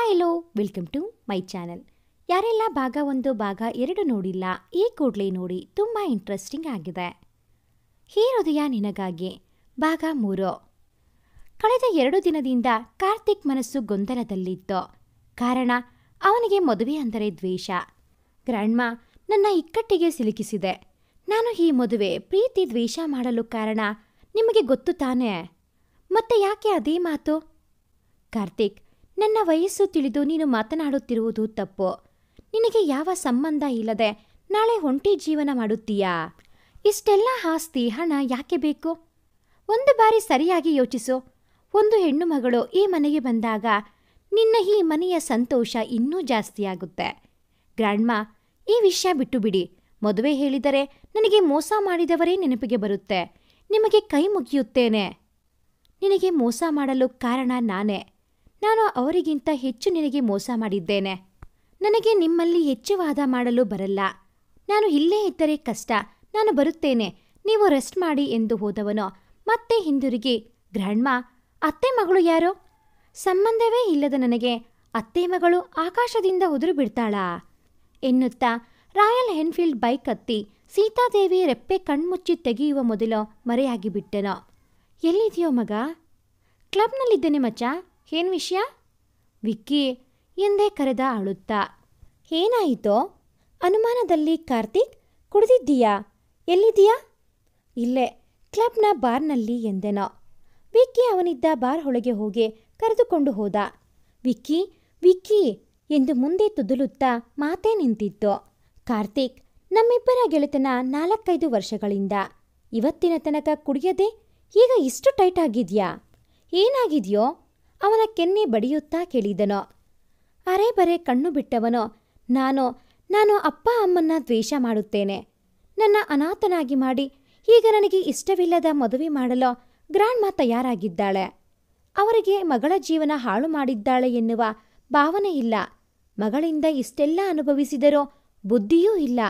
Hi hello welcome to my channel. ಯಾರೆಲ್ಲ ಭಾಗ 1 ಭಾಗ 2 ನೋಡಿಲ್ಲ, ಈ ಕೂಡಲೇ ನೋಡಿ, ತುಂಬ ಇಂಟ್ರೆಸ್ಟಿಂಗ್ ಆಗಿದೆ. ಈ ಹೃದಯ ನಿನಗಾಗಿ ಭಾಗ 3. ಕಳೆದ 2 ದಿನದಿಂದ ಕಾರ್ತಿಕ್ ಮನಸ್ಸು ಗೊಂದಲದಲ್ಲಿತ್ತು. ಕಾರಣ ಅವನಿಗೆ ಮದುವೆ ಅಂದರೆ ದ್ವೇಷ. ಗ್ರ್ಯಾಂಡ್ಮಾ ನನ್ನ ಇಕ್ಕಟ್ಟಿಗೆ ಸಿಲುಕಿಸಿದೆ. ನಾನು ಈ ಮದುವೆ ಪ್ರೀತಿ ದ್ವೇಷ ಮಾಡಲು ಕಾರಣ ನಿಮಗೆ ಗೊತ್ತು ತಾನೇ? ಮತ್ತೆ ಯಾಕೆ ಅದೇ ಮಾತು? ಕಾರ್ತಿಕ್, ನನ್ನ ವಯಸ್ಸು ತಿಳಿದು ನೀನು ಮಾತನಾಡುತ್ತಿರುವುದು ತಪ್ಪು. ನಿನಗೆ ಯಾವ ಸಂಬಂಧ ಇಲ್ಲದೆ ನಾಳೆ ಒಂಟಿ ಜೀವನ ಮಾಡುತ್ತೀಯಾ? ಇಷ್ಟೆಲ್ಲ ಆಸ್ತಿ ಹಣ ಯಾಕೆ ಬೇಕು? ಒಂದು ಬಾರಿ ಸರಿಯಾಗಿ ಯೋಚಿಸು. ಒಂದು ಹೆಣ್ಣು ಮಗಳು ಈ ಮನೆಗೆ ಬಂದಾಗ ನಿನ್ನ ಈ ಮನೆಯ ಸಂತೋಷ ಇನ್ನೂ ಜಾಸ್ತಿಯಾಗುತ್ತೆ. ಗ್ರ್ಯಾಂಡ್ಮಾ, ಈ ವಿಷಯ ಬಿಟ್ಟು ಬಿಡಿ. ಮದುವೆ ಹೇಳಿದರೆ ನನಗೆ ಮೋಸ ಮಾಡಿದವರೇ ನೆನಪಿಗೆ ಬರುತ್ತೆ. ನಿಮಗೆ ಕೈ ಮುಗಿಯುತ್ತೇನೆ. ನಿನಗೆ ಮೋಸ ಮಾಡಲು ಕಾರಣ ನಾನೇ. ನಾನು ಅವರಿಗಿಂತ ಹೆಚ್ಚು ನಿನಗೆ ಮೋಸ ಮಾಡಿದ್ದೇನೆ. ನನಗೆ ನಿಮ್ಮಲ್ಲಿ ಹೆಚ್ಚು ವಾದ ಮಾಡಲು ಬರಲ್ಲ. ನಾನು ಇಲ್ಲೇ ಇದ್ದರೆ ಕಷ್ಟ. ನಾನು ಬರುತ್ತೇನೆ, ನೀವು ರೆಸ್ಟ್ ಮಾಡಿ ಎಂದು ಹೋದವನು ಮತ್ತೆ ಹಿಂದಿರುಗಿ, ಗ್ರ್ಯಾಂಡ್ಮಾ, ಅತ್ತೆ ಮಗಳು ಯಾರೋ? ಸಂಬಂಧವೇ ಇಲ್ಲದ ನನಗೆ ಅತ್ತೆ ಮಗಳು ಆಕಾಶದಿಂದ ಉದುರು ಬಿಡ್ತಾಳಾ ಎನ್ನುತ್ತಾ ರಾಯಲ್ ಎನ್ಫೀಲ್ಡ್ ಬೈಕ್ ಹತ್ತಿ ಸೀತಾದೇವಿ ರೆಪ್ಪೆ ಕಣ್ಮುಚ್ಚಿ ತೆಗೆಯುವ ಮೊದಲು ಮರೆಯಾಗಿ ಬಿಟ್ಟೆನೋ. ಎಲ್ಲಿದೆಯೋ ಮಗ? ಕ್ಲಬ್ನಲ್ಲಿದ್ದೇನೆ ಮಚ್ಚ. ಏನು ವಿಷಯ? ವಿಕ್ಕಿ ಎಂದೇ ಕರೆದ ಅಳುತ್ತಾ. ಏನಾಯಿತೋ? ಅನುಮಾನದಲ್ಲಿ ಕಾರ್ತಿಕ್, ಕುಡಿದಿದ್ದೀಯಾ? ಎಲ್ಲಿದ್ದೀಯಾ? ಇಲ್ಲೇ ಕ್ಲಬ್ನ ಬಾರ್ನಲ್ಲಿ ಎಂದೆನೋ. ವಿಕ್ಕಿ ಅವನಿದ್ದ ಬಾರ್ ಒಳಗೆ ಹೋಗಿ ಕರೆದುಕೊಂಡು ಹೋದ. ವಿಕ್ಕಿ ವಿಕ್ಕಿ ಎಂದು ಮುಂದೆ ತುದುಲುತ್ತಾ ಮಾತೇ ನಿಂತಿತ್ತು. ಕಾರ್ತಿಕ್, ನಮ್ಮಿಬ್ಬರ ಗೆಳೆತನ 4-5 ವರ್ಷಗಳಿಂದ. ಇವತ್ತಿನ ತನಕ ಕುಡಿಯದೆ ಈಗ ಇಷ್ಟು ಟೈಟ್ ಆಗಿದ್ಯಾ? ಏನಾಗಿದೆಯೋ? ಅವನ ಕೆನ್ನೆ ಬಡಿಯುತ್ತಾ ಕೇಳಿದನೋ. ಅರೆ ಬರೆ ಕಣ್ಣು ಬಿಟ್ಟವನೋ. ನಾನು ಅಪ್ಪ ಅಮ್ಮನ್ನ ದ್ವೇಷ ಮಾಡುತ್ತೇನೆ. ನನ್ನ ಅನಾಥನಾಗಿ ಮಾಡಿ ಈಗ ನನಗೆ ಇಷ್ಟವಿಲ್ಲದ ಮದುವೆ ಮಾಡಲು ಗ್ರ್ಯಾಂಡ್ಮಾ ತಯಾರಾಗಿದ್ದಾಳೆ. ಅವರಿಗೆ ಮಗಳ ಜೀವನ ಹಾಳು ಮಾಡಿದ್ದಾಳೆ ಎನ್ನುವ ಭಾವನೆ ಇಲ್ಲ. ಮಗಳಿಂದ ಇಷ್ಟೆಲ್ಲ ಅನುಭವಿಸಿದರೋ ಬುದ್ಧಿಯೂ ಇಲ್ಲ.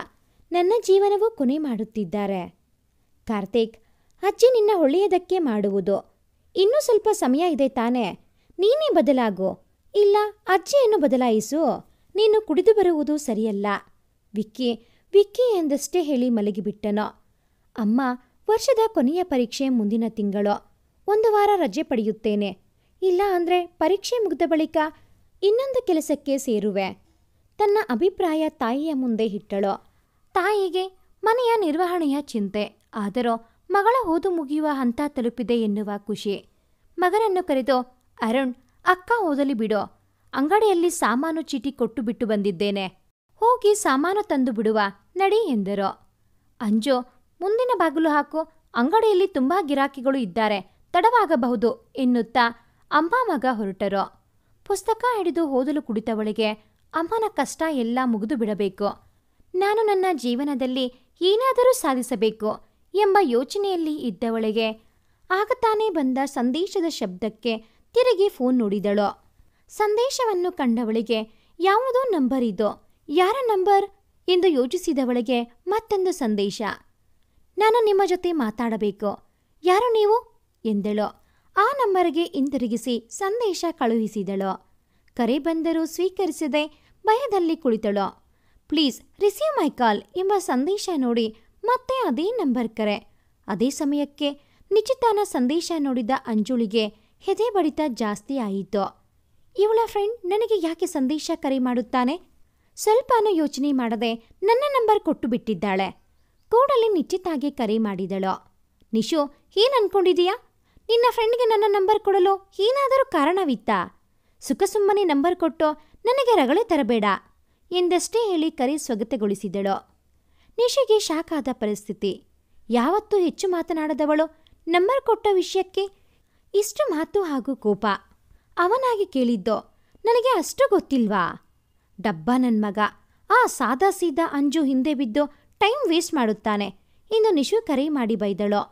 ನನ್ನ ಜೀವನವೂ ಕೊನೆ ಮಾಡುತ್ತಿದ್ದಾರೆ. ಕಾರ್ತಿಕ್, ಅಜ್ಜಿ ನಿನ್ನ ಒಳ್ಳೆಯದಕ್ಕೆ ಮಾಡುವುದು. ಇನ್ನೂ ಸ್ವಲ್ಪ ಸಮಯ ಇದೆ ತಾನೇ? ನೀನೇ ಬದಲಾಗು. ಇಲ್ಲ ಅಜ್ಜಿಯನ್ನು ಬದಲಾಯಿಸು. ನೀನು ಕುಡಿದು ಬರುವುದು ಸರಿಯಲ್ಲ. ವಿಕ್ಕಿ ವಿಕ್ಕಿ ಎಂದಷ್ಟೇ ಹೇಳಿ ಮಲಗಿಬಿಟ್ಟನೋ. ಅಮ್ಮ, ವರ್ಷದ ಕೊನೆಯ ಪರೀಕ್ಷೆ ಮುಂದಿನ ತಿಂಗಳು. 1 ವಾರ ರಜೆ ಪಡೆಯುತ್ತೇನೆ. ಇಲ್ಲ ಅಂದರೆ ಪರೀಕ್ಷೆ ಮುಗಿದ ಬಳಿಕ ಇನ್ನೊಂದು ಕೆಲಸಕ್ಕೆ ಸೇರುವೆ. ತನ್ನ ಅಭಿಪ್ರಾಯ ತಾಯಿಯ ಮುಂದೆ ಇಟ್ಟಳು. ತಾಯಿಗೆ ಮನೆಯ ನಿರ್ವಹಣೆಯ ಚಿಂತೆ. ಆದರೂ ಮಗಳ ಓದು ಮುಗಿಯುವ ಹಂತ ತಲುಪಿದೆ ಎನ್ನುವ ಖುಷಿ. ಮಗನನ್ನು ಕರೆದು, ಅರುಣ್, ಅಕ್ಕ ಓದಲಿ ಬಿಡೋ. ಅಂಗಡಿಯಲ್ಲಿ ಸಾಮಾನು ಚೀಟಿ ಕೊಟ್ಟು ಬಿಟ್ಟು ಬಂದಿದ್ದೇನೆ. ಹೋಗಿ ಸಾಮಾನು ತಂದು ಬಿಡುವ ನಡಿ ಎಂದರು. ಅಂಜು, ಮುಂದಿನ ಬಾಗಿಲು ಹಾಕು. ಅಂಗಡಿಯಲ್ಲಿ ತುಂಬಾ ಗಿರಾಕಿಗಳು ಇದ್ದಾರೆ, ತಡವಾಗಬಹುದು ಎನ್ನುತ್ತಾ ಅಮ್ಮ ಮಗ ಹೊರಟರು. ಪುಸ್ತಕ ಹಿಡಿದು ಓದಲು ಕುಳಿತವಳಿಗೆ ಅಮ್ಮನ ಕಷ್ಟ ಎಲ್ಲ ಮುಗಿದು ಬಿಡಬೇಕು. ನಾನು ನನ್ನ ಜೀವನದಲ್ಲಿ ಏನಾದರೂ ಸಾಧಿಸಬೇಕು ಎಂಬ ಯೋಚನೆಯಲ್ಲಿ ಇದ್ದವಳಿಗೆ ಆಗ ತಾನೇ ಬಂದ ಸಂದೇಶದ ಶಬ್ದಕ್ಕೆ ತಿರುಗಿ ಫೋನ್ ನೋಡಿದಳು. ಸಂದೇಶವನ್ನು ಕಂಡವಳಿಗೆ ಯಾವುದೋ ನಂಬರ್ ಇದು. ಯಾರ ನಂಬರ್ ಎಂದು ಯೋಚಿಸಿದವಳಿಗೆ ಮತ್ತೊಂದು ಸಂದೇಶ. ನಾನು ನಿಮ್ಮ ಜೊತೆ ಮಾತಾಡಬೇಕು. ಯಾರು ನೀವು ಎಂದಳು. ಆ ನಂಬರ್ಗೆ ಹಿಂದಿರುಗಿಸಿ ಸಂದೇಶ ಕಳುಹಿಸಿದಳು. ಕರೆ ಬಂದರೂ ಸ್ವೀಕರಿಸದೆ ಭಯದಲ್ಲಿ ಕುಳಿತಳು. ಪ್ಲೀಸ್ ರಿಸೀವ್ ಮೈ ಕಾಲ್ ಎಂಬ ಸಂದೇಶ ನೋಡಿ ಮತ್ತೆ ಅದೇ ನಂಬರ್ ಕರೆ. ಅದೇ ಸಮಯಕ್ಕೆ ನಿಶ್ಚಿತಾನ ಸಂದೇಶ ನೋಡಿದ ಅಂಜುಳಿಗೆ ಹೆದೆ ಬಡಿತ ಜಾಸ್ತಿ ಆಯಿತು. ಇವಳ ಫ್ರೆಂಡ್ ನನಗೆ ಯಾಕೆ ಸಂದೇಶ ಕರೆ ಮಾಡುತ್ತಾನೆ? ಸ್ವಲ್ಪನೂ ಯೋಚನೆ ಮಾಡದೆ ನನ್ನ ನಂಬರ್ ಕೊಟ್ಟು ಬಿಟ್ಟಿದ್ದಾಳೆ. ಕೂಡಲೇ ನಿಶ್ಚಿತಾಗೆ ಕರೆ ಮಾಡಿದಳು. ನಿಶು, ಏನು ಅನ್ಕೊಂಡಿದೀಯಾ? ನಿನ್ನ ಫ್ರೆಂಡ್ಗೆ ನನ್ನ ನಂಬರ್ ಕೊಡಲು ಏನಾದರೂ ಕಾರಣವಿತ್ತಾ? ಸುಖ ಸುಮ್ಮನೆ ನಂಬರ್ ಕೊಟ್ಟು ನನಗೆ ರಗಳೆ ತರಬೇಡ ಎಂದಷ್ಟೇ ಹೇಳಿ ಕರೆ ಸ್ವಗತಗೊಳಿಸಿದಳು. ನಿಶಿಗೆ ಶಾಕ್ ಆದ ಪರಿಸ್ಥಿತಿ. ಯಾವತ್ತೂ ಹೆಚ್ಚು ಮಾತನಾಡದವಳು ನಂಬರ್ ಕೊಟ್ಟ ವಿಷಯಕ್ಕೆ ಇಷ್ಟು ಮಾತು ಹಾಗೂ ಕೋಪ. ಅವನಾಗಿ ಕೇಳಿದ್ದೋ, ನನಗೆ ಅಷ್ಟು ಗೊತ್ತಿಲ್ವಾ? ಡಬ್ಬ ನನ್ನ ಮಗ. ಆ ಸಾದಾ ಸೀದಾ ಅಂಜು ಹಿಂದೆ ಬಿದ್ದು ಟೈಮ್ ವೇಸ್ಟ್ ಮಾಡುತ್ತಾನೆ ಎಂದು ನಿಶು ಕರೆ ಮಾಡಿ ಬೈದಳು.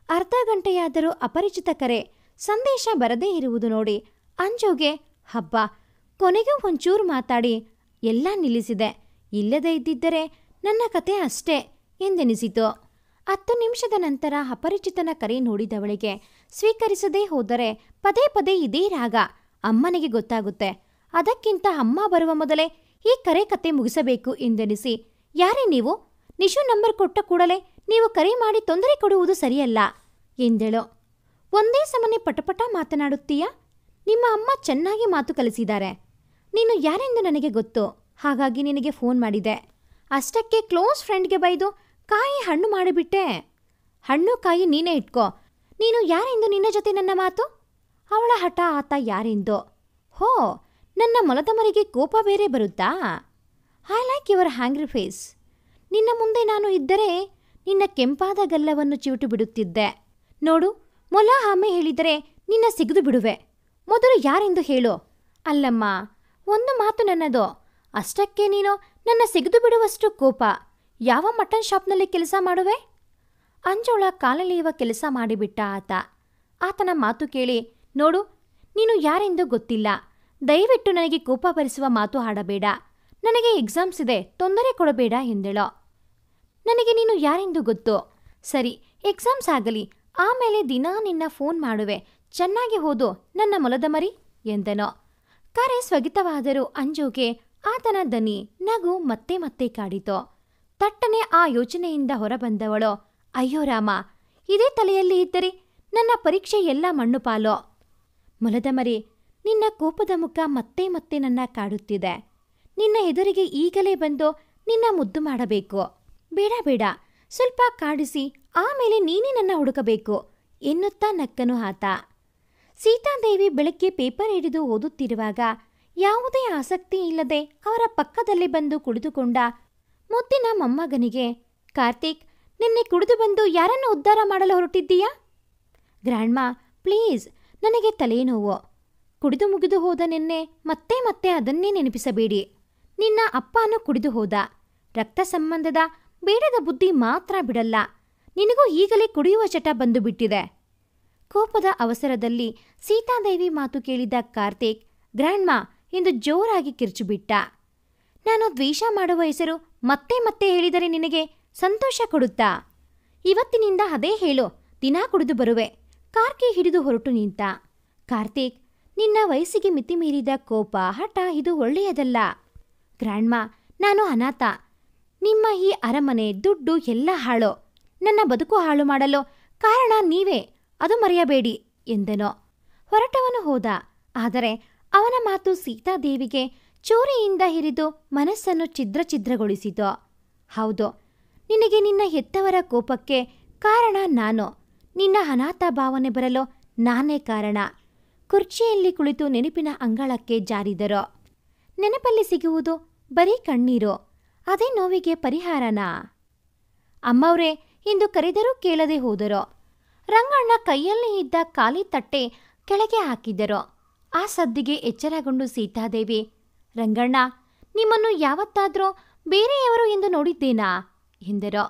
ಅರ್ಧ ಗಂಟೆಯಾದರೂ ಅಪರಿಚಿತ ಕರೆ, ಸಂದೇಶ ಬರದೇ ಇರುವುದು ನೋಡಿ ಅಂಜುಗೆ ಹಬ್ಬ, ಕೊನೆಗೂ ಒಂಚೂರು ಮಾತಾಡಿ ಎಲ್ಲ ನಿಲ್ಲಿಸಿದೆ. ಇಲ್ಲದೇ ಇದ್ದಿದ್ದರೆ ನನ್ನ ಕತೆ ಅಷ್ಟೇ ಎಂದೆನಿಸಿತು. 10 ನಿಮಿಷದ ನಂತರ ಅಪರಿಚಿತನ ಕರೆ ನೋಡಿದವಳಿಗೆ ಸ್ವೀಕರಿಸದೇ ಹೋದರೆ ಪದೇ ಪದೇ ಇದೇ ರಾಗ. ಅಮ್ಮನಿಗೆ ಗೊತ್ತಾಗುತ್ತೆ. ಅದಕ್ಕಿಂತ ಅಮ್ಮ ಬರುವ ಮೊದಲೇ ಈ ಕತೆ ಮುಗಿಸಬೇಕು ಎಂದೆನಿಸಿ, ಯಾರೇ ನೀವು? ನಿಶು ನಂಬರ್ ಕೊಟ್ಟ ಕೂಡಲೇ ನೀವು ಕರೆ ಮಾಡಿ ತೊಂದರೆ ಕೊಡುವುದು ಸರಿಯಲ್ಲ ಎಂದಳು. ಒಂದೇ ಸಮನೆ ಪಟಪಟ ಮಾತನಾಡುತ್ತೀಯಾ? ನಿಮ್ಮ ಅಮ್ಮ ಚೆನ್ನಾಗಿ ಮಾತು ಕಲಿಸಿದ್ದಾರೆ. ನೀನು ಯಾರೆಂದು ನನಗೆ ಗೊತ್ತು, ಹಾಗಾಗಿ ನಿನಗೆ ಫೋನ್ ಮಾಡಿದೆ. ಅಷ್ಟಕ್ಕೆ ಕ್ಲೋಸ್ ಫ್ರೆಂಡ್ಗೆ ಬೈದು ಕಾಯಿ ಹಣ್ಣು ಮಾಡಿಬಿಟ್ಟೆ. ಹಣ್ಣು ಕಾಯಿ ನೀನೇ ಇಟ್ಕೋ. ನೀನು ಯಾರೆಂದು ನಿನ್ನ ಜೊತೆ ನನ್ನ ಮಾತು? ಅವಳ ಹಠ ಆತ ಯಾರೆಂದು. ಹೋ, ನನ್ನ ಮೊಲದ ಮರಿಗೆ ಕೋಪ ಬೇರೆ ಬರುತ್ತಾ? ಐ ಲೈಕ್ ಯುವರ್ ಹ್ಯಾಂಗ್ರಿ ಫೇಸ್. ನಿನ್ನ ಮುಂದೆ ನಾನು ಇದ್ದರೆ ನಿನ್ನ ಕೆಂಪಾದ ಗಲ್ಲವನ್ನು ಚಿವುಟು ಬಿಡುತ್ತಿದ್ದೆ. ನೋಡು, ಮೊಲ ಆಮೆ ಹೇಳಿದರೆ ನಿನ್ನ ಸಿಗಿದು ಬಿಡುವೆ. ಮೊದಲು ಯಾರೆಂದು ಹೇಳು. ಅಲ್ಲಮ್ಮ, ಒಂದು ಮಾತು ನನ್ನದು. ಅಷ್ಟಕ್ಕೆ ನೀನು ನನ್ನ ಸಿಗಿದು ಬಿಡುವಷ್ಟು ಕೋಪ. ಯಾವ ಮಟನ್ ಶಾಪ್ನಲ್ಲಿ ಕೆಲಸ ಮಾಡುವೆ? ಅಂಜೋಳ ಕಾಲೆಳೆಯುವ ಕೆಲಸ ಮಾಡಿಬಿಟ್ಟ ಆತ. ಆತನ ಮಾತು ಕೇಳಿ, ನೋಡು, ನೀನು ಯಾರೆಂದು ಗೊತ್ತಿಲ್ಲ. ದಯವಿಟ್ಟು ನನಗೆ ಕೋಪ ಬರಿಸುವ ಮಾತು ಆಡಬೇಡ. ನನಗೆ ಎಕ್ಸಾಮ್ಸ್ ಇದೆ, ತೊಂದರೆ ಕೊಡಬೇಡ ಎಂದಳು. ನನಗೆ ನೀನು ಯಾರೆಂದು ಗೊತ್ತು. ಸರಿ, ಎಕ್ಸಾಮ್ಸ್ ಆಗಲಿ, ಆಮೇಲೆ ದಿನಾ ನಿನ್ನ ಫೋನ್ ಮಾಡುವೆ. ಚೆನ್ನಾಗಿ ಓದು ನನ್ನ ಮೊಲದ ಮರಿ ಎಂದನು. ಕರೆ ಸ್ವಗಿತವಾದರೂ ಅಂಜುಗೆ ಆತನ ದನಿ, ನಗು ಮತ್ತೆ ಮತ್ತೆ ಕಾಡಿತು. ತಟ್ಟನೆ ಆ ಯೋಚನೆಯಿಂದ ಹೊರಬಂದವಳು, ಅಯ್ಯೋ ರಾಮ, ಇದೇ ತಲೆಯಲ್ಲಿ ಇದ್ದರೆ ನನ್ನ ಪರೀಕ್ಷೆ ಎಲ್ಲ ಮಣ್ಣು ಪಾಲೋ. ಮೊಲದ ಮರಿ, ನಿನ್ನ ಕೋಪದ ಮುಖ ಮತ್ತೆ ಮತ್ತೆ ನನ್ನ ಕಾಡುತ್ತಿದೆ. ನಿನ್ನ ಎದುರಿಗೆ ಈಗಲೇ ಬಂದು ನಿನ್ನ ಮುದ್ದು ಮಾಡಬೇಕು. ಬೇಡ ಬೇಡ, ಸ್ವಲ್ಪ ಕಾಡಿಸಿ ಆಮೇಲೆ ನೀನೇ ನನ್ನ ಹುಡುಕಬೇಕು ಎನ್ನುತ್ತಾ ನಕ್ಕನು ಆತ. ಸೀತಾದೇವಿ ಬೆಳಗ್ಗೆ ಪೇಪರ್ ಹಿಡಿದು ಓದುತ್ತಿರುವಾಗ ಯಾವುದೇ ಆಸಕ್ತಿ ಇಲ್ಲದೆ ಅವರ ಪಕ್ಕದಲ್ಲಿ ಬಂದು ಕುಳಿತುಕೊಂಡ ಮುದ್ದಿನ ಮೊಮ್ಮಗನಿಗೆ, ಕಾರ್ತಿಕ್, ನಿನ್ನೆ ಕುಡಿದು ಬಂದು ಯಾರನ್ನು ಉದ್ಧಾರ ಮಾಡಲು ಹೊರಟಿದ್ದೀಯಾ? ಗ್ರ್ಯಾಂಡ್ಮಾ, ಪ್ಲೀಸ್, ನನಗೆ ತಲೆನೋವು. ಕುಡಿದು ಮುಗಿದು ಹೋದ ನಿನ್ನೆ ಮತ್ತೆ ಮತ್ತೆ ಅದನ್ನೇ ನೆನಪಿಸಬೇಡಿ. ನಿನ್ನ ಅಪ್ಪನೂ ಕುಡಿದು ಹೋದ. ರಕ್ತ ಸಂಬಂಧದ ಬೇಡದ ಬುದ್ಧಿ ಮಾತ್ರ ಬಿಡಲ್ಲ. ನಿನಗೂ ಈಗಲೇ ಕುಡಿಯುವ ಚಟ ಬಂದು ಬಿಟ್ಟಿದೆ. ಕೋಪದ ಅವಸರದಲ್ಲಿ ಸೀತಾದೇವಿ ಮಾತು ಕೇಳಿದ ಕಾರ್ತಿಕ್, ಗ್ರ್ಯಾಂಡ್ಮಾ ಎಂದು ಜೋರಾಗಿ ಕಿರ್ಚುಬಿಟ್ಟ. ನಾನು ದ್ವೇಷ ಮಾಡುವ ಹೆಸರು ಮತ್ತೆ ಮತ್ತೆ ಹೇಳಿದರೆ ನಿನಗೆ ಸಂತೋಷ ಕೊಡುತ್ತಾ? ಇವತ್ತಿನಿಂದ ಅದೇ ಹೇಳು, ದಿನಾ ಕುಡಿದು ಬರುವೆ. ಕಾರ್ಕಿ ಹಿಡಿದು ಹೊರಟು ನಿಂತ. ಕಾರ್ತಿಕ್, ನಿನ್ನ ವಯಸ್ಸಿಗೆ ಮಿತಿ ಮೀರಿದ ಕೋಪ, ಹಠ ಇದು ಒಳ್ಳೆಯದಲ್ಲ. ಗ್ರ್ಯಾಂಡ್ಮಾ, ನಾನು ಅನಾಥ. ನಿಮ್ಮ ಈ ಅರಮನೆ, ದುಡ್ಡು ಎಲ್ಲ ಹಾಳು. ನನ್ನ ಬದುಕು ಹಾಳು ಮಾಡಲು ಕಾರಣ ನೀವೇ, ಅದು ಮರೆಯಬೇಡಿ ಎಂದನು. ಹೊರಟವನು ಹೋದ. ಆದರೆ ಅವನ ಮಾತು ಸೀತಾದೇವಿಗೆ ಚೂರಿಯಿಂದ ಹಿರಿದು ಮನಸ್ಸನ್ನು ಛಿದ್ರಗೊಳಿಸಿತು. ಹೌದು, ನಿನಗೆ ನಿನ್ನ ಹೆತ್ತವರ ಕೋಪಕ್ಕೆ ಕಾರಣ ನಾನು. ನಿನ್ನ ಅನಾಥ ಭಾವನೆ ಬರಲು ನಾನೇ ಕಾರಣ. ಕುರ್ಚಿಯಲ್ಲಿ ಕುಳಿತು ನೆನಪಿನ ಅಂಗಳಕ್ಕೆ ಜಾರಿದರು. ನೆನಪಲ್ಲಿ ಸಿಗುವುದು ಬರೀ ಕಣ್ಣೀರು. ಅದೇ ನೋವಿಗೆ ಪರಿಹಾರನಾ? ಅಮ್ಮವ್ರೇ ಎಂದು ಕರೆದರೂ ಕೇಳದೆ ಹೋದರು. ರಂಗಣ್ಣ ಕೈಯಲ್ಲಿ ಇದ್ದ ಖಾಲಿ ತಟ್ಟೆ ಕೆಳಗೆ ಹಾಕಿದರು. ಆ ಸದ್ದಿಗೆ ಎಚ್ಚರಗೊಂಡು ಸೀತಾದೇವಿ, ರಂಗಣ್ಣ, ನಿಮ್ಮನ್ನು ಯಾವತ್ತಾದ್ರೂ ಬೇರೆಯವರು ಎಂದು ನೋಡಿದ್ದೇನಾ ಎಂದರು.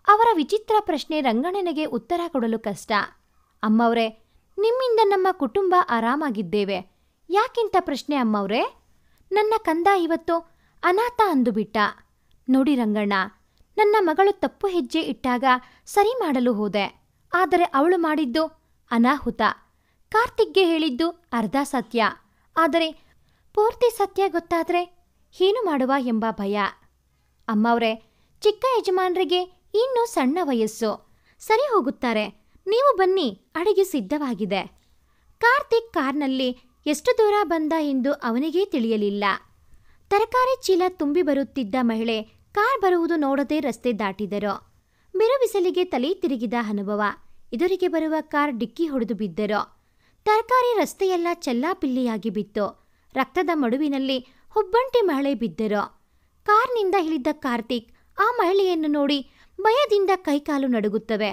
ಅವರ ವಿಚಿತ್ರ ಪ್ರಶ್ನೆ ರಂಗಣ್ಣನಿಗೆ ಉತ್ತರ ಕೊಡಲು ಕಷ್ಟ. ಅಮ್ಮವ್ರೇ, ನಿಮ್ಮಿಂದ ನಮ್ಮ ಕುಟುಂಬ ಆರಾಮಾಗಿದ್ದೇವೆ. ಯಾಕಿಂತ ಪ್ರಶ್ನೆ ಅಮ್ಮವ್ರೇ? ನನ್ನ ಕಂದ ಇವತ್ತು ಅನಾಥ ಅಂದುಬಿಟ್ಟ. ನೋಡಿ ರಂಗಣ್ಣ, ನನ್ನ ಮಗಳು ತಪ್ಪು ಹೆಜ್ಜೆ ಇಟ್ಟಾಗ ಸರಿ ಮಾಡಲು ಹೋದೆ. ಆದರೆ ಅವಳು ಮಾಡಿದ್ದು ಅನಾಹುತ. ಕಾರ್ತಿಕ್ಗೆ ಹೇಳಿದ್ದು ಅರ್ಧ ಸತ್ಯ. ಆದರೆ ಪೂರ್ತಿ ಸತ್ಯ ಗೊತ್ತಾದರೆ ಏನು ಮಾಡುವ ಎಂಬ ಭಯ. ಅಮ್ಮವ್ರೇ, ಚಿಕ್ಕ ಯಜಮಾನ್ರಿಗೆ ಇನ್ನೂ ಸಣ್ಣ ವಯಸ್ಸು, ಸರಿ ಹೋಗುತ್ತಾರೆ. ನೀವು ಬನ್ನಿ, ಅಡಿಗೆ ಸಿದ್ಧವಾಗಿದೆ. ಕಾರ್ತಿಕ್ ಕಾರ್ನಲ್ಲಿ ಎಷ್ಟು ದೂರ ಬಂದ ಎಂದು ಅವನಿಗೇ ತಿಳಿಯಲಿಲ್ಲ. ತರಕಾರಿ ಚೀಲ ತುಂಬಿ ಬರುತ್ತಿದ್ದ ಮಹಿಳೆ ಕಾರ್ ಬರುವುದು ನೋಡದೆ ರಸ್ತೆ ದಾಟಿದರು. ಬಿರುಬಿಸಿಲಿಗೆ ತಲೆ ತಿರುಗಿದ ಅನುಭವ. ಎದುರಿಗೆ ಬರುವ ಕಾರ್ ಡಿಕ್ಕಿ ಹೊಡೆದು ಬಿದ್ದರು. ತರಕಾರಿ ರಸ್ತೆಯೆಲ್ಲ ಚೆಲ್ಲಾಪಿಲ್ಲಿಯಾಗಿ ಬಿತ್ತು. ರಕ್ತದ ಮಡುವಿನಲ್ಲಿ ಹುಬ್ಬಂಟಿ ಮಹಿಳೆ ಬಿದ್ದರು. ಕಾರ್ನಿಂದ ಇಳಿದ ಕಾರ್ತಿಕ್ ಆ ಮಹಿಳೆಯನ್ನು ನೋಡಿ ಭಯದಿಂದ ಕೈಕಾಲು ನಡುಗುತ್ತವೆ.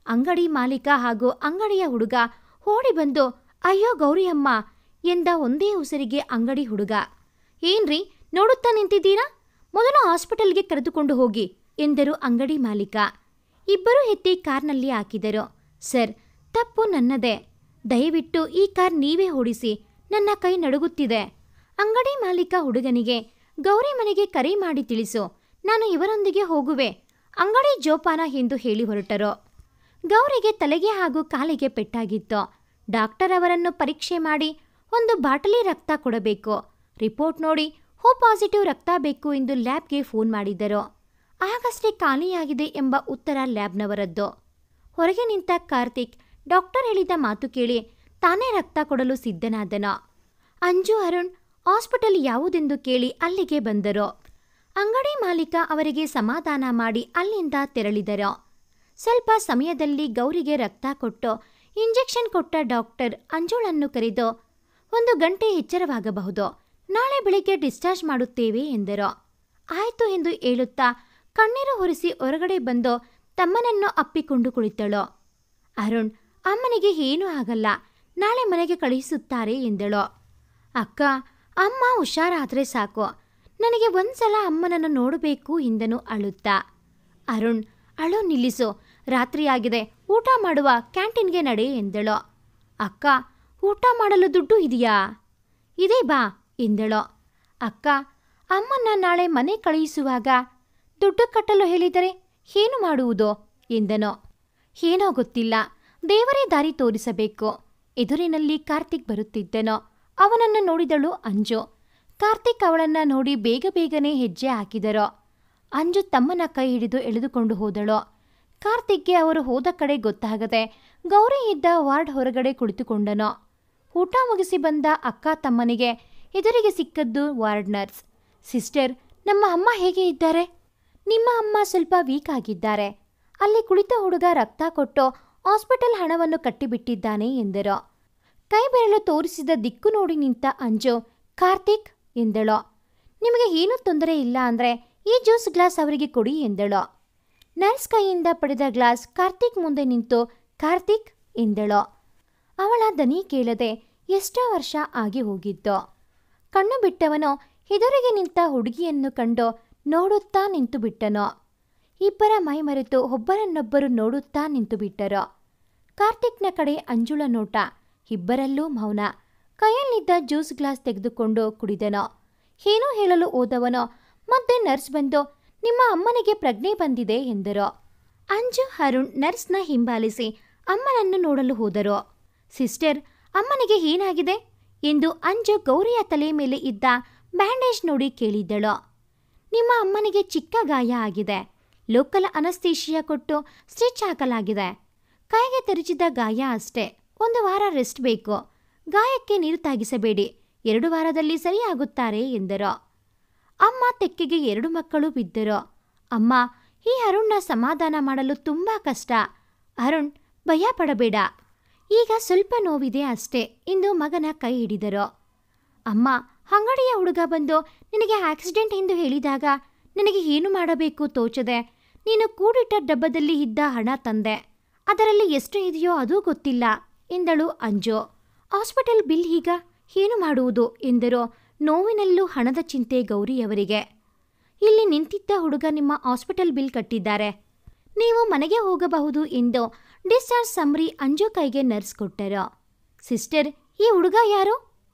ಅಂಗಡಿ ಮಾಲೀಕ ಹಾಗೂ ಅಂಗಡಿಯ ಹುಡುಗ ಓಡಿ ಬಂದು, ಅಯ್ಯೋ ಗೌರಿಯಮ್ಮ ಎಂದ ಒಂದೇ ಉಸಿರಿಗೆ ಅಂಗಡಿ ಹುಡುಗ. ಏನ್ರಿ ನೋಡುತ್ತಾ ನಿಂತಿದ್ದೀರಾ? ಮೊದಲು ಹಾಸ್ಪಿಟಲ್ಗೆ ಕರೆದುಕೊಂಡು ಹೋಗಿ ಎಂದರು ಅಂಗಡಿ ಮಾಲೀಕ. ಇಬ್ಬರೂ ಎತ್ತಿ ಕಾರ್ನಲ್ಲಿ ಹಾಕಿದರು. ಸರ್, ತಪ್ಪು ನನ್ನದೇ. ದಯವಿಟ್ಟು ಈ ಕಾರ್ ನೀವೇ ಓಡಿಸಿ, ನನ್ನ ಕೈ ನಡುಗುತ್ತಿದೆ. ಅಂಗಡಿ ಮಾಲೀಕ ಹುಡುಗನಿಗೆ, ಗೌರಿ ಮನೆಗೆ ಕರೆ ಮಾಡಿ ತಿಳಿಸು, ನಾನು ಇವರೊಂದಿಗೆ ಹೋಗುವೆ. ಅಂಗಡಿ ಜೋಪಾನ ಎಂದು ಹೇಳಿ ಹೊರಟರು. ಗೌರಿಗೆ ತಲೆಗೆ ಹಾಗೂ ಕಾಲಿಗೆ ಪೆಟ್ಟಾಗಿತ್ತು. ಡಾಕ್ಟರ್ ಅವರನ್ನು ಪರೀಕ್ಷೆ ಮಾಡಿ ಒಂದು ಬಾಟಲಿ ರಕ್ತ ಕೊಡಬೇಕು. ರಿಪೋರ್ಟ್ ನೋಡಿ ಹೋ ಪಾಸಿಟಿವ್ ರಕ್ತ ಬೇಕು ಎಂದು ಲ್ಯಾಬ್ಗೆ ಫೋನ್ ಮಾಡಿದ್ದರು. ಆಗಷ್ಟೇ ಖಾಲಿಯಾಗಿದೆ ಎಂಬ ಉತ್ತರ ಲ್ಯಾಬ್ನವರದ್ದು. ಹೊರಗೆ ನಿಂತ ಕಾರ್ತಿಕ್ ಡಾಕ್ಟರ್ ಹೇಳಿದ ಮಾತು ಕೇಳಿ ತಾನೇ ರಕ್ತ ಕೊಡಲು ಸಿದ್ಧನಾದನು. ಅಂಜು ಅರುಣ್ ಹಾಸ್ಪಿಟಲ್ ಯಾವುದೆಂದು ಕೇಳಿ ಅಲ್ಲಿಗೆ ಬಂದರು. ಅಂಗಡಿ ಮಾಲೀಕ ಅವರಿಗೆ ಸಮಾಧಾನ ಮಾಡಿ ಅಲ್ಲಿಂದ ತೆರಳಿದರು. ಸ್ವಲ್ಪ ಸಮಯದಲ್ಲಿ ಗೌರಿಗೆ ರಕ್ತ ಕೊಟ್ಟು ಇಂಜೆಕ್ಷನ್ ಕೊಟ್ಟ ಡಾಕ್ಟರ್ ಅಂಜುಳನ್ನು ಕರೆದು 1 ಗಂಟೆ ಎಚ್ಚರವಾಗಬಹುದು, ನಾಳೆ ಬೆಳಿಗ್ಗೆ ಡಿಸ್ಚಾರ್ಜ್ ಮಾಡುತ್ತೇವೆ ಎಂದರು. ಆಯಿತು ಎಂದು ಹೇಳುತ್ತಾ ಕಣ್ಣೀರು ಒರೆಸಿ ಹೊರಗಡೆ ಬಂದು ತಮ್ಮನನ್ನು ಅಪ್ಪಿಕೊಂಡು ಕುಳಿತಳು. ಅರುಣ್ ಅಮ್ಮನಿಗೆ ಏನೂ ಆಗಲ್ಲ, ನಾಳೆ ಮನೆಗೆ ಕಳುಹಿಸುತ್ತಾರೆ ಎಂದಳು. ಅಕ್ಕ, ಅಮ್ಮ ಹುಷಾರಾದರೆ ಸಾಕು, ನನಗೆ ಒಂದ್ಸಲ ಅಮ್ಮನನ್ನು ನೋಡಬೇಕು ಎಂದನು ಅಳುತ್ತಾ. ಅರುಣ್, ಅಳು ನಿಲ್ಲಿಸು, ರಾತ್ರಿಯಾಗಿದೆ, ಊಟ ಮಾಡುವ, ಕ್ಯಾಂಟೀನ್ಗೆ ನಡೆ ಎಂದಳು. ಅಕ್ಕ, ಊಟ ಮಾಡಲು ದುಡ್ಡು ಇದೆಯಾ? ಇದೆ ಬಾ ಎಂದಳು. ಅಕ್ಕ, ಅಮ್ಮನ್ನ ನಾಳೆ ಮನೆ ಕಳುಹಿಸುವಾಗ ದುಡ್ಡು ಕಟ್ಟಲು ಹೇಳಿದರೆ ಏನು ಮಾಡುವುದು ಎಂದನು. ಏನೋ ಗೊತ್ತಿಲ್ಲ, ದೇವರೇ ದಾರಿ ತೋರಿಸಬೇಕು. ಎದುರಿನಲ್ಲಿ ಕಾರ್ತಿಕ್ ಬರುತ್ತಿದ್ದನು. ಅವನನ್ನು ನೋಡಿದಳು ಅಂಜು. ಕಾರ್ತಿಕ್ ಅವಳನ್ನ ನೋಡಿ ಬೇಗ ಬೇಗನೆ ಹೆಜ್ಜೆ ಹಾಕಿದರು. ಅಂಜು ತಮ್ಮನ ಕೈ ಹಿಡಿದು ಎಳೆದುಕೊಂಡು ಹೋದಳು. ಕಾರ್ತಿಕ್ಗೆ ಅವರು ಹೋದ ಕಡೆ ಗೊತ್ತಾಗದೆ ಗೌರಿ ಇದ್ದ ವಾರ್ಡ್ ಹೊರಗಡೆ ಕುಳಿತುಕೊಂಡನು. ಊಟ ಮುಗಿಸಿ ಬಂದ ಅಕ್ಕ ತಮ್ಮನಿಗೆ ಎದುರಿಗೆ ಸಿಕ್ಕದ್ದು ವಾರ್ಡ್ ನರ್ಸ್. ಸಿಸ್ಟರ್, ನಮ್ಮ ಅಮ್ಮ ಹೇಗೆ ಇದ್ದಾರೆ? ನಿಮ್ಮ ಅಮ್ಮ ಸ್ವಲ್ಪ ವೀಕ್ ಆಗಿದ್ದಾರೆ. ಅಲ್ಲಿ ಕುಳಿತ ಹುಡುಗ ರಕ್ತ ಕೊಟ್ಟು ಹಾಸ್ಪಿಟಲ್ ಹಣವನ್ನು ಕಟ್ಟಿಬಿಟ್ಟಿದ್ದಾನೆ ಎಂದರು. ಕೈ ಬೆರಳು ತೋರಿಸಿದ ದಿಕ್ಕು ನೋಡಿ ನಿಂತ ಅಂಜು ಕಾರ್ತಿಕ್ ಎಂದಳು. ನಿಮಗೆ ಏನೂ ತೊಂದರೆ ಇಲ್ಲ ಅಂದರೆ ಈ ಜ್ಯೂಸ್ ಗ್ಲಾಸ್ ಅವರಿಗೆ ಕೊಡಿ ಎಂದಳು. ನರ್ಸ್ ಕೈಯಿಂದ ಪಡೆದ ಗ್ಲಾಸ್ ಕಾರ್ತಿಕ್ ಮುಂದೆ ನಿಂತು ಕಾರ್ತಿಕ್ ಎಂದಳು. ಅವಳ ದನಿ ಕೇಳದೆ ಎಷ್ಟೋ ವರ್ಷ ಆಗಿ ಹೋಗಿತ್ತು. ಕಣ್ಣು ಬಿಟ್ಟವನು ಎದುರಿಗೆ ನಿಂತ ಹುಡುಗಿಯನ್ನು ಕಂಡು ನೋಡುತ್ತಾ ನಿಂತು ಬಿಟ್ಟನು. ಇಬ್ಬರ ಮೈ ಮರೆತು ಒಬ್ಬರನ್ನೊಬ್ಬರು ನೋಡುತ್ತಾ ನಿಂತು ಬಿಟ್ಟರು. ಕಾರ್ತಿಕ್ನ ಕಡೆ ಅಂಜುಳ ನೋಟ. ಇಬ್ಬರಲ್ಲೂ ಮೌನ. ಕೈಯಲ್ಲಿದ್ದ ಜ್ಯೂಸ್ ಗ್ಲಾಸ್ ತೆಗೆದುಕೊಂಡು ಕುಡಿದನು. ಏನೋ ಹೇಳಲು ಹೋದವನು ಮತ್ತೆ ನರ್ಸ್ ಬಂದು ನಿಮ್ಮ ಅಮ್ಮನಿಗೆ ಪ್ರಜ್ಞೆ ಬಂದಿದೆ ಎಂದರು. ಅಂಜು ಅರುಣ್ ನರ್ಸ್ನ ಹಿಂಬಾಲಿಸಿ ಅಮ್ಮನನ್ನು ನೋಡಲು ಹೋದರು. ಸಿಸ್ಟರ್, ಅಮ್ಮನಿಗೆ ಏನಾಗಿದೆ ಎಂದು ಅಂಜು ಗೌರಿಯ ತಲೆ ಮೇಲೆ ಇದ್ದ ಬ್ಯಾಂಡೇಜ್ ನೋಡಿ ಕೇಳಿದ್ದಳು. ನಿಮ್ಮ ಅಮ್ಮನಿಗೆ ಚಿಕ್ಕ ಗಾಯ ಆಗಿದೆ. ಲೋಕಲ್ ಅನಸ್ತೇಶಿಯಾ ಕೊಟ್ಟು ಸ್ಟಿಚ್ ಹಾಕಲಾಗಿದೆ. ಕೈಗೆ ತೆರೆಚಿದ ಗಾಯ ಅಷ್ಟೇ. 1 ವಾರ ರೆಸ್ಟ್ ಬೇಕು. ಗಾಯಕ್ಕೆ ನೀರು ತಾಗಿಸಬೇಡಿ. 2 ವಾರದಲ್ಲಿ ಸರಿಯಾಗುತ್ತಾರೆ ಎಂದರು. ಅಮ್ಮ ತೆಕ್ಕೆಗೆ 2 ಮಕ್ಕಳು ಬಿದ್ದರು. ಅಮ್ಮ, ಈ ಅರುಣ್ನ ಸಮಾಧಾನ ಮಾಡಲು ತುಂಬ ಕಷ್ಟ. ಅರುಣ್, ಭಯ ಪಡಬೇಡ, ಈಗ ಸ್ವಲ್ಪ ನೋವಿದೆ ಅಷ್ಟೇ ಎಂದು ಮಗನ ಕೈ ಹಿಡಿದರು. ಅಮ್ಮ, ಅಂಗಡಿಯ ಹುಡುಗ ಬಂದು ನಿನಗೆ ಆಕ್ಸಿಡೆಂಟ್ ಎಂದು ಹೇಳಿದಾಗ ನನಗೆ ಏನು ಮಾಡಬೇಕು ತೋಚದೆ ನೀನು ಕೂಡಿಟ್ಟ ಡಬ್ಬದಲ್ಲಿ ಇದ್ದ ಹಣ ತಂದೆ. ಅದರಲ್ಲಿ ಎಷ್ಟು ಇದೆಯೋ ಅದೂ ಗೊತ್ತಿಲ್ಲ ಎಂದಳು ಅಂಜು. ಹಾಸ್ಪಿಟಲ್ ಬಿಲ್ ಈಗ ಏನು ಮಾಡುವುದು ಎಂದರು. ನೋವಿನಲ್ಲೂ ಹಣದ ಚಿಂತೆ ಗೌರಿಯವರಿಗೆ. ಇಲ್ಲಿ ನಿಂತಿದ್ದ ಹುಡುಗ ನಿಮ್ಮ ಹಾಸ್ಪಿಟಲ್ ಬಿಲ್ ಕಟ್ಟಿದ್ದಾರೆ, ನೀವು ಮನೆಗೆ ಹೋಗಬಹುದು ಎಂದು ಡಿಸ್ಚಾರ್ಜ್ ಸಮ್ರಿ ಅಂಜು ಕೈಗೆ ನರ್ಸ್ ಕೊಟ್ಟರು. ಸಿಸ್ಟರ್, ಈ ಹುಡುಗ ಯಾರು?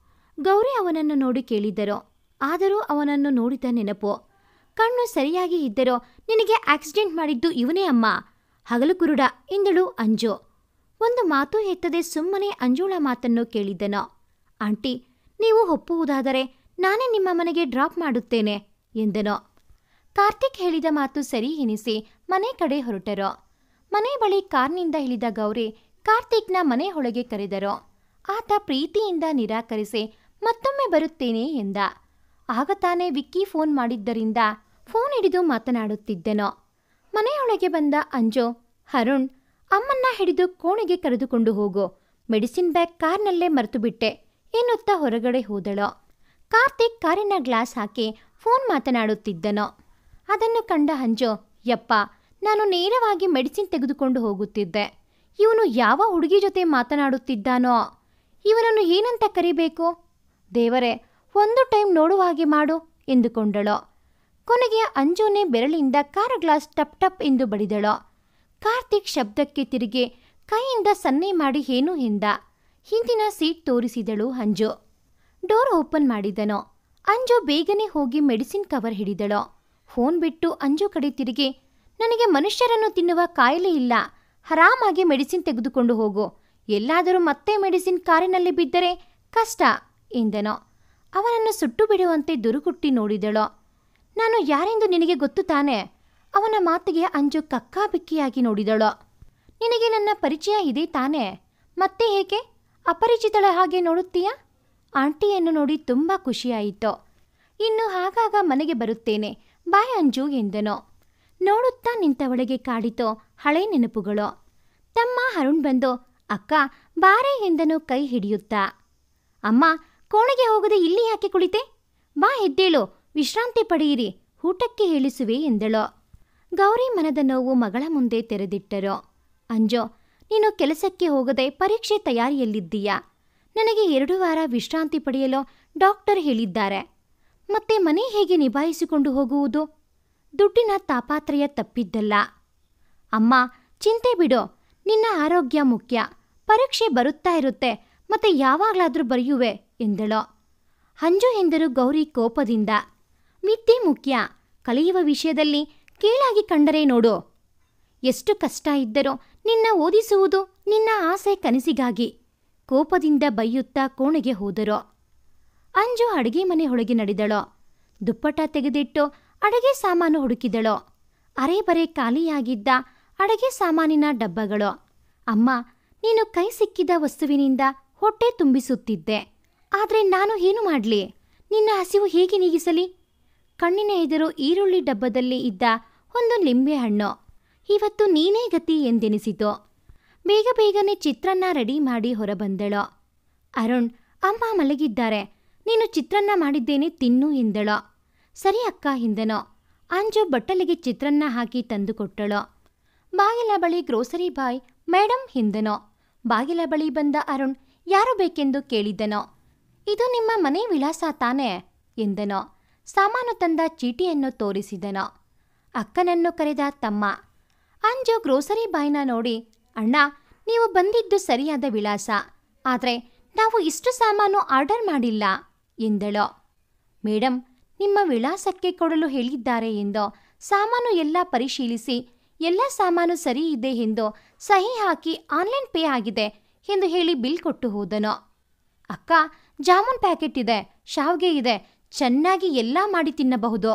ಗೌರಿ ಅವನನ್ನು ನೋಡಿ ಕೇಳಿದರು. ಆದರೂ ಅವನನ್ನು ನೋಡಿದ ನೆನಪು. ಕಣ್ಣು ಸರಿಯಾಗಿ ಇದ್ದರೂ ನಿನಗೆ ಆಕ್ಸಿಡೆಂಟ್ ಮಾಡಿದ್ದು ಇವನೇ ಅಮ್ಮ, ಹಗಲು ಕುರುಡ ಎಂದಳು ಅಂಜು. ಒಂದು ಮಾತು ಎತ್ತದೆ ಸುಮ್ಮನೆ ಅಂಜುಳ ಮಾತನ್ನು ಕೇಳಿದ್ದನು. ಆಂಟಿ, ನೀವು ಒಪ್ಪುವುದಾದರೆ ನಾನೇ ನಿಮ್ಮ ಮನೆಗೆ ಡ್ರಾಪ್ ಮಾಡುತ್ತೇನೆ ಎಂದನು. ಕಾರ್ತಿಕ್ ಹೇಳಿದ ಮಾತು ಸರಿ ಎನಿಸಿ ಮನೆ ಕಡೆ ಹೊರಟರು. ಮನೆ ಬಳಿ ಕಾರ್ನಿಂದ ಇಳಿದ ಗೌರಿ ಕಾರ್ತಿಕ್ನ ಮನೆ ಒಳಗೆ ಕರೆದರು. ಆತ ಪ್ರೀತಿಯಿಂದ ನಿರಾಕರಿಸಿ ಮತ್ತೊಮ್ಮೆ ಬರುತ್ತೇನೆ ಎಂದ. ಆಗ ತಾನೇ ವಿಕ್ಕಿ ಫೋನ್ ಮಾಡಿದ್ದರಿಂದ ಫೋನ್ ಹಿಡಿದು ಮಾತನಾಡುತ್ತಿದ್ದೆನೋ. ಮನೆಯೊಳಗೆ ಬಂದ ಅಂಜು, ಅರುಣ್, ಅಮ್ಮನ್ನ ಹಿಡಿದು ಕೋಣೆಗೆ ಕರೆದುಕೊಂಡು ಹೋಗು, ಮೆಡಿಸಿನ್ ಬ್ಯಾಗ್ ಕಾರ್ನಲ್ಲೇ ಮರೆತುಬಿಟ್ಟೆ ಎನ್ನುತ್ತಾ ಹೊರಗಡೆ ಹೋದಳು. ಕಾರ್ತಿಕ್ ಕಾರಿನ ಗ್ಲಾಸ್ ಹಾಕಿ ಫೋನ್ ಮಾತನಾಡುತ್ತಿದ್ದನು. ಅದನ್ನು ಕಂಡ ಅಂಜು, ಯಪ್ಪ, ನಾನು ನೇರವಾಗಿ ಮೆಡಿಸಿನ್ ತೆಗೆದುಕೊಂಡು ಹೋಗುತ್ತಿದ್ದೆ. ಇವನು ಯಾವ ಹುಡುಗಿ ಜೊತೆ ಮಾತನಾಡುತ್ತಿದ್ದಾನೋ, ಇವನನ್ನು ಏನಂತ ಕರಿಬೇಕು? ದೇವರೇ, ಒಂದು ಟೈಮ್ ನೋಡುವ ಹಾಗೆ ಮಾಡು ಎಂದುಕೊಂಡಳು. ಕೊನೆಗೆ ಅಂಜುನೇ ಬೆರಳಿಂದ ಕಾರ್ ಗ್ಲಾಸ್ ಟಪ್ ಟಪ್ ಎಂದು ಬಡಿದಳು. ಕಾರ್ತಿಕ್ ಶಬ್ದಕ್ಕೆ ತಿರುಗಿ ಕೈಯಿಂದ ಸನ್ನೆ ಮಾಡಿ ಏನು ಎಂದ. ಹಿಂದಿನ ಸೀಟ್ ತೋರಿಸಿದಳು ಅಂಜು. ಡೋರ್ ಓಪನ್ ಮಾಡಿದನು. ಅಂಜು ಬೇಗನೆ ಹೋಗಿ ಮೆಡಿಸಿನ್ ಕವರ್ ಹಿಡಿದಳು. ಫೋನ್ ಬಿಟ್ಟು ಅಂಜು ಕಡೆ ತಿರುಗಿ, ನನಗೆ ಮನುಷ್ಯರನ್ನು ತಿನ್ನುವ ಕಾಯಿಲೆ ಇಲ್ಲ, ಆರಾಮಾಗಿ ಮೆಡಿಸಿನ್ ತೆಗೆದುಕೊಂಡು ಹೋಗು, ಎಲ್ಲಾದರೂ ಮತ್ತೆ ಮೆಡಿಸಿನ್ ಕಾರಿನಲ್ಲಿ ಬಿದ್ದರೆ ಕಷ್ಟ ಎಂದನು. ಅವನನ್ನು ಸುಟ್ಟು ಬಿಡುವಂತೆ ದುರುಗುಟ್ಟಿ ನೋಡಿದಳು. ನಾನು ಯಾರೆಂದು ನಿನಗೆ ಗೊತ್ತು ತಾನೆ? ಅವನ ಮಾತಿಗೆ ಅಂಜು ಕಕ್ಕಾಬಿಕ್ಕಿಯಾಗಿ ನೋಡಿದಳು. ನಿನಗೆ ನನ್ನ ಪರಿಚಯ ಇದೆ ತಾನೇ? ಮತ್ತೆ ಹೇಗೆ ಅಪರಿಚಿತಳ ಹಾಗೆ ನೋಡುತ್ತೀಯಾ? ಆಂಟಿಯನ್ನು ನೋಡಿ ತುಂಬ ಖುಷಿಯಾಯಿತು. ಇನ್ನು ಆಗಾಗ ಮನೆಗೆ ಬರುತ್ತೇನೆ, ಬಾಯ್ ಅಂಜು ಎಂದನು. ನೋಡುತ್ತಾ ನಿಂತವಳಿಗೆ ಕಾಡಿತೋ ಹಳೆ ನೆನಪುಗಳು. ತಮ್ಮ ಅರುಣ್ ಬಂದು ಅಕ್ಕ ಬಾರೆ ಎಂದನು ಕೈ ಹಿಡಿಯುತ್ತಾ. ಅಮ್ಮ, ಕೋಣೆಗೆ ಹೋಗದೆ ಇಲ್ಲಿ ಯಾಕೆ ಕುಳಿತೆ? ಬಾ ಎದ್ದೇಳು, ವಿಶ್ರಾಂತಿ ಪಡೆಯಿರಿ, ಊಟಕ್ಕೆ ಹೇಳಿಸುವೆ ಎಂದಳು. ಗೌರಿ ಮನದ ನೋವು ಮಗಳ ಮುಂದೆ ತೆರೆದಿಟ್ಟರು. ಅಂಜು, ನೀನು ಕೆಲಸಕ್ಕೆ ಹೋಗದೆ ಪರೀಕ್ಷೆ ತಯಾರಿಯಲ್ಲಿದ್ದೀಯಾ? ನನಗೆ 2 ವಾರ ವಿಶ್ರಾಂತಿ ಪಡೆಯಲು ಡಾಕ್ಟರ್ ಹೇಳಿದ್ದಾರೆ. ಮತ್ತೆ ಮನೆ ಹೇಗೆ ನಿಭಾಯಿಸಿಕೊಂಡು ಹೋಗುವುದು? ದುಡ್ಡಿನ ತಾಪಾತ್ರಯ ತಪ್ಪಿದ್ದಲ್ಲ. ಅಮ್ಮ, ಚಿಂತೆ ಬಿಡು, ನಿನ್ನ ಆರೋಗ್ಯ ಮುಖ್ಯ. ಪರೀಕ್ಷೆ ಬರುತ್ತಾ ಇರುತ್ತೆ, ಮತ್ತೆ ಯಾವಾಗಲಾದರೂ ಬರೆಯುವೆ ಎಂದಳು. ಅಂಜು ಎಂದರು ಗೌರಿ ಕೋಪದಿಂದ. ವಿದ್ಯೆ ಮುಖ್ಯ, ಕಲಿಯುವ ವಿಷಯದಲ್ಲಿ ಕೀಳಾಗಿ ಕಂಡರೆ ನೋಡು. ಎಷ್ಟು ಕಷ್ಟ ಇದ್ದರೂ ನಿನ್ನ ಓದಿಸುವುದು ನಿನ್ನ ಆಸೆ ಕನಸಿಗಾಗಿ. ಕೋಪದಿಂದ ಬೈಯುತ್ತಾ ಕೋಣೆಗೆ ಹೋದರು. ಅಂಜು ಅಡುಗೆ ಮನೆ ಒಳಗೆ ನಡೆದಳು. ದುಪ್ಪಟ ತೆಗೆದಿಟ್ಟು ಅಡುಗೆ ಸಾಮಾನು ಹುಡುಕಿದಳು. ಅರೆಬರೆ ಖಾಲಿಯಾಗಿದ್ದ ಅಡುಗೆ ಸಾಮಾನಿನ ಡಬ್ಬಗಳು. ಅಮ್ಮ, ನೀನು ಕೈ ಸಿಕ್ಕಿದ ವಸ್ತುವಿನಿಂದ ಹೊಟ್ಟೆ ತುಂಬಿಸುತ್ತಿದ್ದೆ. ಆದರೆ ನಾನು ಏನು ಮಾಡಲಿ? ನಿನ್ನ ಹಸಿವು ಹೇಗೆ ನೀಗಿಸಲಿ? ಕಣ್ಣಿನ ಎದುರು ಈರುಳ್ಳಿ ಡಬ್ಬದಲ್ಲಿ ಇದ್ದ ಒಂದು ಲಿಂಬೆಹಣ್ಣು. ಇವತ್ತು ನೀನೇ ಗತಿ ಎಂದೆನಿಸಿತು. ಬೇಗ ಬೇಗನೆ ಚಿತ್ರಾನ್ನ ರೆಡಿ ಮಾಡಿ ಹೊರಬಂದಳು. ಅರುಣ್, ಅಮ್ಮ ಮಲಗಿದ್ದಾರೆ, ನೀನು ಚಿತ್ರಾನ್ನ ಮಾಡಿದ್ದೇನೆ ತಿನ್ನು ಎಂದಳು. ಸರಿ ಅಕ್ಕ ಎಂದನು. ಅಂಜು ಬಟ್ಟಲಿಗೆ ಚಿತ್ರಾನ್ನ ಹಾಕಿ ತಂದುಕೊಟ್ಟಳು. ಬಾಗಿಲ ಬಳಿ ಗ್ರೋಸರಿ ಬಾಯ್ ಮೇಡಮ್ ಎಂದನು. ಬಾಗಿಲ ಬಳಿ ಬಂದ ಅರುಣ್ ಯಾರು ಬೇಕೆಂದು ಕೇಳಿದ್ದನು. ಇದು ನಿಮ್ಮ ಮನೆ ವಿಳಾಸ ತಾನೇ ಎಂದನು. ಸಾಮಾನು ತಂದ ಚೀಟಿಯನ್ನು ತೋರಿಸಿದನು. ಅಕ್ಕನನ್ನು ಕರೆದ ತಮ್ಮ. ಅಂಜು ಗ್ರೋಸರಿ ಬಾಯ್ನ ನೋಡಿ, ಅಣ್ಣ, ನೀವು ಬಂದಿದ್ದು ಸರಿಯಾದ ವಿಳಾಸ, ಆದರೆ ನಾವು ಇಷ್ಟು ಸಾಮಾನು ಆರ್ಡರ್ ಮಾಡಿಲ್ಲ ಎಂದಳು. ಮೇಡಮ್, ನಿಮ್ಮ ವಿಳಾಸಕ್ಕೆ ಕೊಡಲು ಹೇಳಿದ್ದಾರೆ ಎಂದು ಸಾಮಾನು ಎಲ್ಲ ಪರಿಶೀಲಿಸಿ ಎಲ್ಲ ಸಾಮಾನು ಸರಿ ಇದೆ ಎಂದು ಸಹಿ ಹಾಕಿ ಆನ್ಲೈನ್ ಪೇ ಆಗಿದೆ ಎಂದು ಹೇಳಿ ಬಿಲ್ ಕೊಟ್ಟು ಹೋದನು. ಅಕ್ಕ, ಜಾಮೂನ್ ಪ್ಯಾಕೆಟ್ ಇದೆ, ಶಾವ್ಗೆ ಇದೆ, ಚೆನ್ನಾಗಿ ಎಲ್ಲ ಮಾಡಿ ತಿನ್ನಬಹುದು.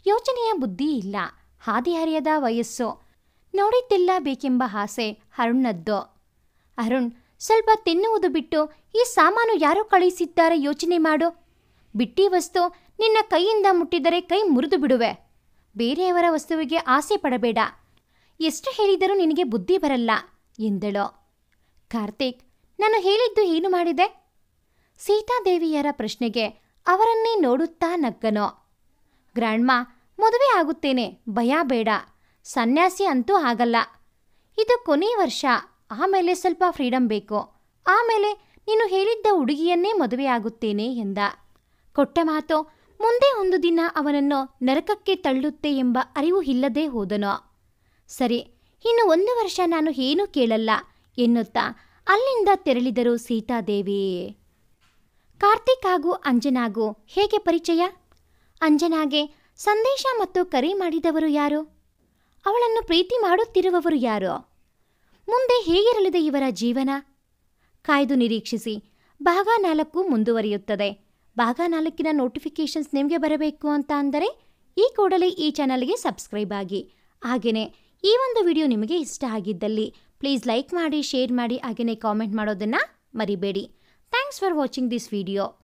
ಯೋಚನೆಯ ಬುದ್ಧಿ ಇಲ್ಲ, ಹಾದಿಹರಿಯದ ವಯಸ್ಸು. ನೋಡಿದ್ದೆಲ್ಲ ಬೇಕೆಂಬ ಆಸೆ ಅರುಣ್ಣದ್ದು. ಅರುಣ್, ಸ್ವಲ್ಪ ತಿನ್ನುವುದು ಬಿಟ್ಟು ಈ ಸಾಮಾನು ಯಾರೋ ಕಳುಹಿಸಿದ್ದಾರೆ ಯೋಚನೆ ಮಾಡು. ಬಿಟ್ಟಿ ವಸ್ತು ನಿನ್ನ ಕೈಯಿಂದ ಮುಟ್ಟಿದರೆ ಕೈ ಮುರಿದು ಬಿಡುವೆ. ಬೇರೆಯವರ ವಸ್ತುವಿಗೆ ಆಸೆ ಪಡಬೇಡ. ಎಷ್ಟು ಹೇಳಿದರೂ ನಿನಗೆ ಬುದ್ಧಿ ಬರಲ್ಲ ಎಂದಳು. ಕಾರ್ತಿಕ್, ನಾನು ಹೇಳಿದ್ದು ಏನು ಮಾಡಿದೆ? ಸೀತಾದೇವಿಯರ ಪ್ರಶ್ನೆಗೆ ಅವರನ್ನೇ ನೋಡುತ್ತಾ ನಕ್ಕನು. ಗ್ರ್ಯಾಂಡ್ಮಾ, ಮದುವೆ ಆಗುತ್ತೇನೆ, ಭಯ ಬೇಡ. ಸನ್ಯಾಸಿ ಅಂತೂ ಆಗಲ್ಲ. ಇದು ಕೊನೆ ವರ್ಷ, ಆಮೇಲೆ ಸ್ವಲ್ಪ ಫ್ರೀಡಮ್ ಬೇಕು. ಆಮೇಲೆ ನೀನು ಹೇಳಿದ್ದ ಹುಡುಗಿಯನ್ನೇ ಮದುವೆಯಾಗುತ್ತೇನೆ ಎಂದ. ಕೊಟ್ಟ ಮಾತು ಮುಂದೆ ಒಂದು ದಿನ ಅವನನ್ನು ನರಕಕ್ಕೆ ತಳ್ಳುತ್ತೆ ಎಂಬ ಅರಿವು ಇಲ್ಲದೆ ಹೋದನು. ಸರಿ, ಇನ್ನು 1 ವರ್ಷ ನಾನು ಏನೂ ಕೇಳಲ್ಲ ಎನ್ನುತ್ತಾ ಅಲ್ಲಿಂದ ತೆರಳಿದರು ಸೀತಾದೇವಿ. ಕಾರ್ತಿಕ್ ಹಾಗೂ ಅಂಜನಾಗೂ ಹೇಗೆ ಪರಿಚಯ? ಅಂಜನಾಗೆ ಸಂದೇಶ ಮತ್ತು ಕರೆ ಮಾಡಿದವರು ಯಾರು? ಅವಳನ್ನು ಪ್ರೀತಿ ಮಾಡುತ್ತಿರುವವರು ಯಾರು? ಮುಂದೆ ಹೇಗಿರಲಿದೆ ಇವರ ಜೀವನ? ಕಾಯ್ದು ನಿರೀಕ್ಷಿಸಿ. ಭಾಗ 4 ಮುಂದುವರಿಯುತ್ತದೆ. ಭಾಗ 4ನ ನೋಟಿಫಿಕೇಷನ್ಸ್ ನಿಮಗೆ ಬರಬೇಕು ಅಂತ ಅಂದರೆ ಈ ಕೂಡಲೇ ಈ ಚಾನಲ್ಗೆ ಸಬ್ಸ್ಕ್ರೈಬ್ ಆಗಿ. ಹಾಗೆಯೇ ಈ ಒಂದು ವಿಡಿಯೋ ನಿಮಗೆ ಇಷ್ಟ ಆಗಿದ್ದಲ್ಲಿ ಪ್ಲೀಸ್ ಲೈಕ್ ಮಾಡಿ, ಶೇರ್ ಮಾಡಿ, ಹಾಗೆಯೇ ಕಾಮೆಂಟ್ ಮಾಡೋದನ್ನು ಮರಿಬೇಡಿ. Thanks for watching this video.